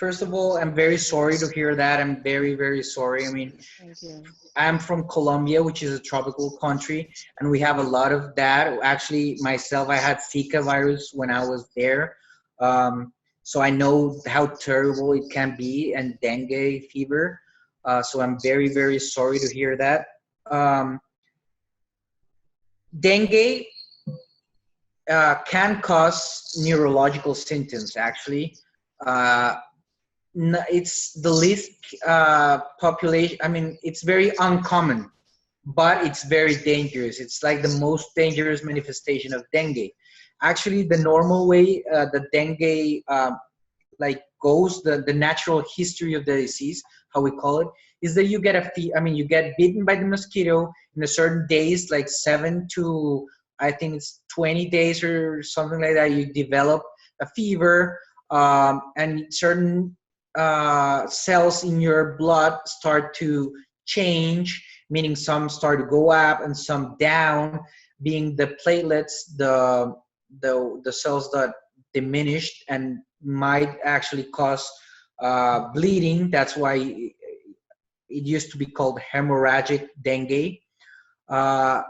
first of all, I'm very sorry to hear that. I'm very, very sorry. I mean, Thank you. I'm from Colombia, which is a tropical country, and we have a lot of that. Actually, myself, I had Zika virus when I was there. So I know how terrible it can be, and dengue fever. So I'm very, very sorry to hear that. Um, Dengue can cause neurological symptoms, actually. Uh, it's the least population, I mean, it's very uncommon, but it's very dangerous. It's like the most dangerous manifestation of dengue. Actually, the normal way the dengue like goes, the natural history of the disease, how we call it, is that you get I mean, you get bitten by the mosquito in a certain days, like 7 to, I think it's 20 days or something like that. You develop a fever, and certain cells in your blood start to change, meaning some start to go up and some down, being the platelets, the cells that diminished and might actually cause bleeding. That's why it used to be called hemorrhagic dengue. Uh,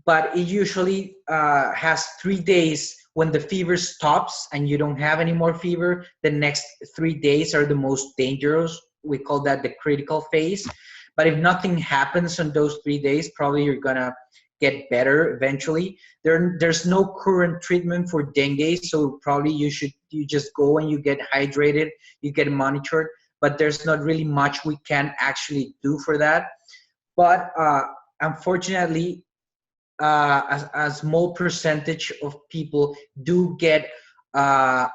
but it usually has 3 days. When the fever stops and you don't have any more fever, the next 3 days are the most dangerous. We call that the critical phase. But if nothing happens on those 3 days, probably you're gonna get better eventually. There's no current treatment for dengue, so probably you just go and you get hydrated, you get monitored, but there's not really much we can actually do for that. But unfortunately, a small percentage of people do get uh,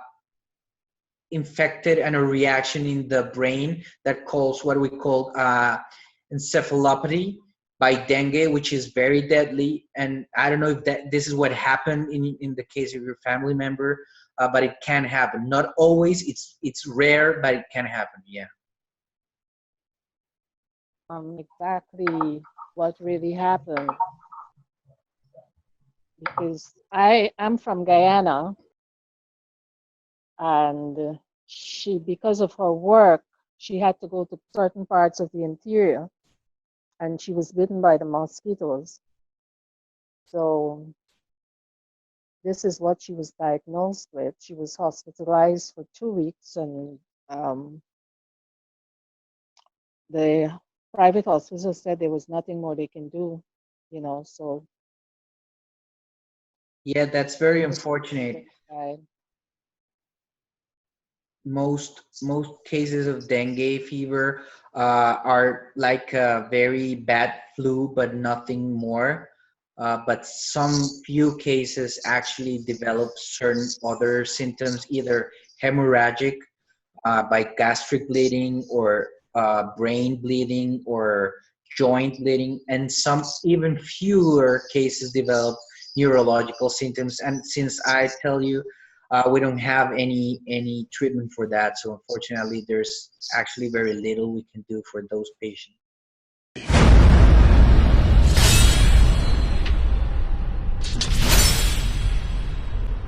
infected and a reaction in the brain that calls what we call encephalopathy by dengue, which is very deadly. And I don't know if this is what happened in the case of your family member, but it can happen. Not always. It's rare, but it can happen. Yeah. Exactly what really happened, because I am from Guyana, and because of her work, she had to go to certain parts of the interior, and she was bitten by the mosquitoes. So this is what she was diagnosed with. She was hospitalized for 2 weeks, and the private hospital said there was nothing more they can do, so. Yeah, that's very unfortunate. Most cases of dengue fever are like a very bad flu, but nothing more. But some few cases actually develop certain other symptoms, either hemorrhagic by gastric bleeding, or brain bleeding, or joint bleeding, and some even fewer cases develop neurological symptoms. And since I tell you, we don't have any treatment for that, so unfortunately, there's actually very little we can do for those patients.